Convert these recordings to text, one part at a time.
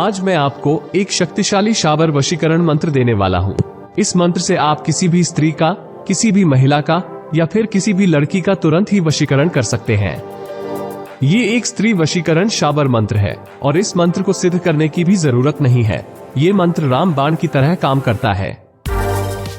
आज मैं आपको एक शक्तिशाली शाबर वशीकरण मंत्र देने वाला हूँ। इस मंत्र से आप किसी भी स्त्री का, किसी भी महिला का या फिर किसी भी लड़की का तुरंत ही वशीकरण कर सकते हैं। ये एक स्त्री वशीकरण शाबर मंत्र है और इस मंत्र को सिद्ध करने की भी जरूरत नहीं है। ये मंत्र रामबाण की तरह काम करता है।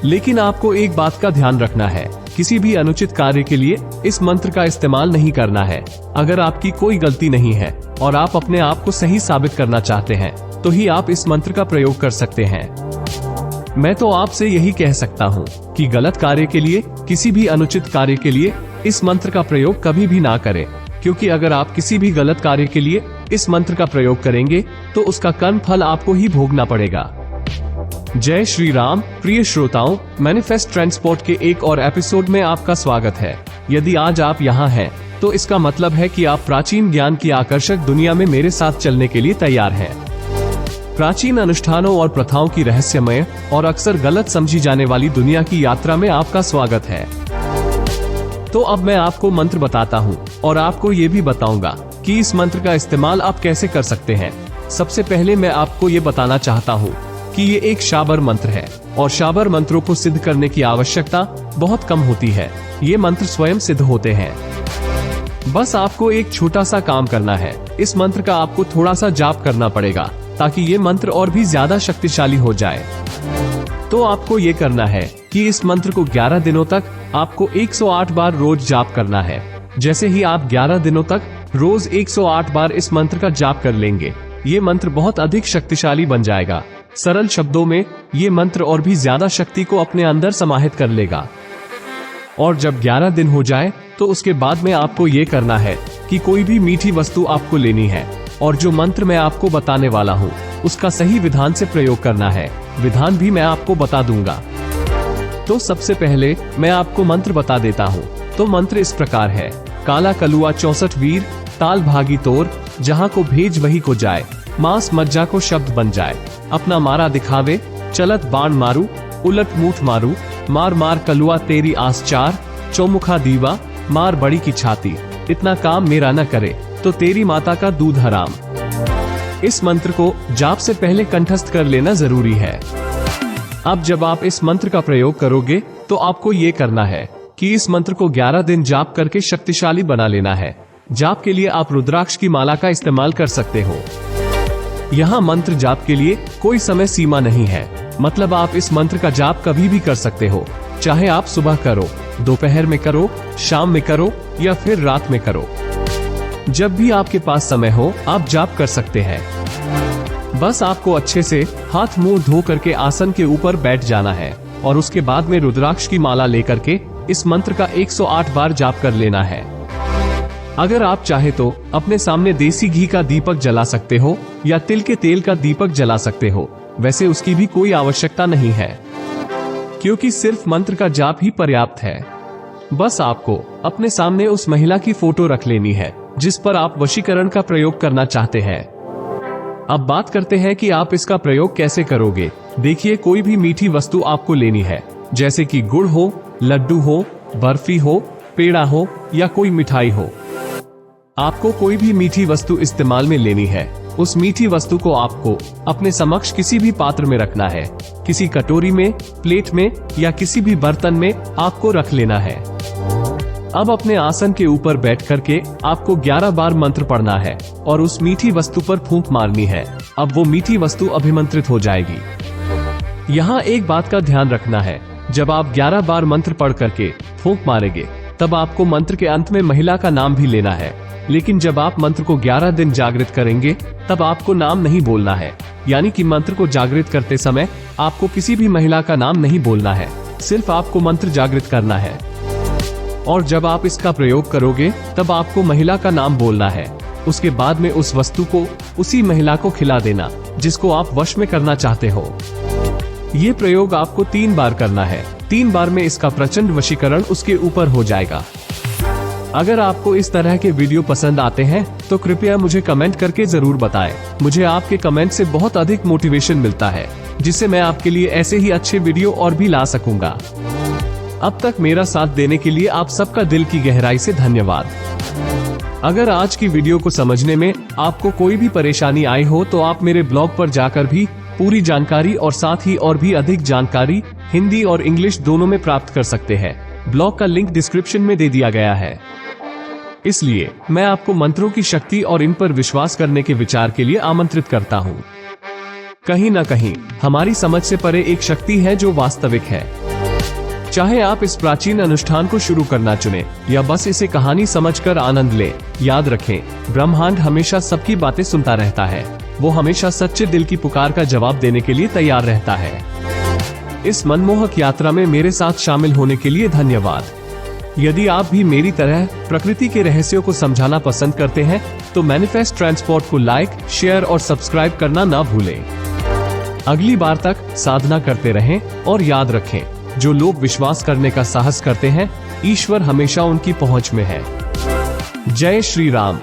लेकिन आपको एक बात का ध्यान रखना है, किसी भी अनुचित कार्य के लिए इस मंत्र का इस्तेमाल नहीं करना है। अगर आपकी कोई गलती नहीं है और आप अपने आप को सही साबित करना चाहते हैं तो ही आप इस मंत्र का प्रयोग कर सकते हैं। मैं तो आपसे यही कह सकता हूँ कि गलत कार्य के लिए, किसी भी अनुचित कार्य के लिए इस मंत्र का प्रयोग कभी भी ना करें, क्योंकि अगर आप किसी भी गलत कार्य के लिए इस मंत्र का प्रयोग करेंगे तो उसका कर्म फल आपको ही भोगना पड़ेगा। जय श्री राम। प्रिय श्रोताओं, मैनिफेस्ट ट्रांसपोर्ट के एक और एपिसोड में आपका स्वागत है। यदि आज आप यहाँ हैं, तो इसका मतलब है कि आप प्राचीन ज्ञान की आकर्षक दुनिया में मेरे साथ चलने के लिए तैयार हैं। प्राचीन अनुष्ठानों और प्रथाओं की रहस्यमय और अक्सर गलत समझी जाने वाली दुनिया की यात्रा में आपका स्वागत है। तो अब मैं आपको मंत्र बताता हूँ और आपको ये भी बताऊंगा कि इस मंत्र का इस्तेमाल आप कैसे कर सकते हैं। सबसे पहले मैं आपको ये बताना चाहता हूँ कि ये एक शाबर मंत्र है और शाबर मंत्रों को सिद्ध करने की आवश्यकता बहुत कम होती है। ये मंत्र स्वयं सिद्ध होते हैं। बस आपको एक छोटा सा काम करना है। इस मंत्र का आपको थोड़ा सा जाप करना पड़ेगा ताकि ये मंत्र और भी ज्यादा शक्तिशाली हो जाए। तो आपको ये करना है कि इस मंत्र को 11 दिनों तक आपको 108 बार रोज जाप करना है। जैसे ही आप 11 दिनों तक रोज 108 बार इस मंत्र का जाप कर लेंगे, ये मंत्र बहुत अधिक शक्तिशाली बन जाएगा। सरल शब्दों में, ये मंत्र और भी ज्यादा शक्ति को अपने अंदर समाहित कर लेगा। और जब 11 दिन हो जाए तो उसके बाद में आपको ये करना है कि कोई भी मीठी वस्तु आपको लेनी है और जो मंत्र मैं आपको बताने वाला हूँ उसका सही विधान से प्रयोग करना है। विधान भी मैं आपको बता दूंगा। तो सबसे पहले मैं आपको मंत्र बता देता हूँ। तो मंत्र इस प्रकार है। काला कलुआ 64 वीर, ताल भागी तोर, जहाँ को भेज वही को जाए, मांस मज्जा को शब्द बन जाए, अपना मारा दिखावे, चलत बाण मारू, उलट मूठ मारू, मार मार कलुआ तेरी आस चार, चौमुखा दीवा, मार बड़ी की छाती, इतना काम मेरा न करे तो तेरी माता का दूध हराम। इस मंत्र को जाप से पहले कंठस्थ कर लेना जरूरी है। अब जब आप इस मंत्र का प्रयोग करोगे तो आपको ये करना है कि इस मंत्र को 11 दिन जाप करके शक्तिशाली बना लेना है। जाप के लिए आप रुद्राक्ष की माला का इस्तेमाल कर सकते हो। यहाँ मंत्र जाप के लिए कोई समय सीमा नहीं है, मतलब आप इस मंत्र का जाप कभी भी कर सकते हो। चाहे आप सुबह करो, दोपहर में करो, शाम में करो या फिर रात में करो। जब भी आपके पास समय हो आप जाप कर सकते हैं। बस आपको अच्छे से हाथ मुंह धो करके आसन के ऊपर बैठ जाना है और उसके बाद में रुद्राक्ष की माला लेकर के इस मंत्र का 108 बार जाप कर लेना है। अगर आप चाहे तो अपने सामने देसी घी का दीपक जला सकते हो या तिल के तेल का दीपक जला सकते हो। वैसे उसकी भी कोई आवश्यकता नहीं है, क्योंकि सिर्फ मंत्र का जाप ही पर्याप्त है। बस आपको अपने सामने उस महिला की फोटो रख लेनी है जिस पर आप वशीकरण का प्रयोग करना चाहते हैं। अब बात करते हैं कि आप इसका प्रयोग कैसे करोगे। देखिए, कोई भी मीठी वस्तु आपको लेनी है, जैसे कि गुड़ हो, लड्डू हो, बर्फी हो, पेड़ा हो या कोई मिठाई हो। आपको कोई भी मीठी वस्तु इस्तेमाल में लेनी है। उस मीठी वस्तु को आपको अपने समक्ष किसी भी पात्र में रखना है। किसी कटोरी में, प्लेट में या किसी भी बर्तन में आपको रख लेना है। अब अपने आसन के ऊपर बैठ करके आपको 11 बार मंत्र पढ़ना है और उस मीठी वस्तु पर फूंक मारनी है। अब वो मीठी वस्तु अभिमंत्रित हो जाएगी। यहाँ एक बात का ध्यान रखना है, जब आप 11 बार मंत्र पढ़ करके फूंक मारेंगे तब आपको मंत्र के अंत में महिला का नाम भी लेना है। लेकिन जब आप मंत्र को 11 दिन जागृत करेंगे तब आपको नाम नहीं बोलना है। यानी कि मंत्र को जागृत करते समय आपको किसी भी महिला का नाम नहीं बोलना है, सिर्फ आपको मंत्र जागृत करना है। और जब आप इसका प्रयोग करोगे तब आपको महिला का नाम बोलना है। उसके बाद में उस वस्तु को उसी महिला को खिला देना जिसको आप वश में करना चाहते हो। ये प्रयोग आपको 3 बार करना है। 3 बार में इसका प्रचंड वशीकरण उसके ऊपर हो जाएगा। अगर आपको इस तरह के वीडियो पसंद आते हैं तो कृपया मुझे कमेंट करके जरूर बताएं। मुझे आपके कमेंट से बहुत अधिक मोटिवेशन मिलता है, जिससे मैं आपके लिए ऐसे ही अच्छे वीडियो और भी ला सकूंगा। अब तक मेरा साथ देने के लिए आप सबका दिल की गहराई से धन्यवाद। अगर आज की वीडियो को समझने में आपको कोई भी परेशानी आई हो तो आप मेरे ब्लॉग पर जाकर भी पूरी जानकारी और साथ ही और भी अधिक जानकारी हिंदी और इंग्लिश दोनों में प्राप्त कर सकते हैं। ब्लॉग का लिंक डिस्क्रिप्शन में दे दिया गया है। इसलिए मैं आपको मंत्रों की शक्ति और इन पर विश्वास करने के विचार के लिए आमंत्रित करता हूँ। कहीं न कहीं हमारी समझ से परे एक शक्ति है जो वास्तविक है। चाहे आप इस प्राचीन अनुष्ठान को शुरू करना चुने या बस इसे कहानी समझकर आनंद लें, याद रखें, ब्रह्मांड हमेशा सबकी बातें सुनता रहता है। वो हमेशा सच्चे दिल की पुकार का जवाब देने के लिए तैयार रहता है। इस मनमोहक यात्रा में मेरे साथ शामिल होने के लिए धन्यवाद। यदि आप भी मेरी तरह प्रकृति के रहस्यों को समझाना पसंद करते हैं तो मैनिफेस्ट ट्रांसपोर्ट को लाइक, शेयर और सब्सक्राइब करना ना भूलें। अगली बार तक साधना करते रहें और याद रखें, जो लोग विश्वास करने का साहस करते हैं, ईश्वर हमेशा उनकी पहुंच में है। जय श्री राम।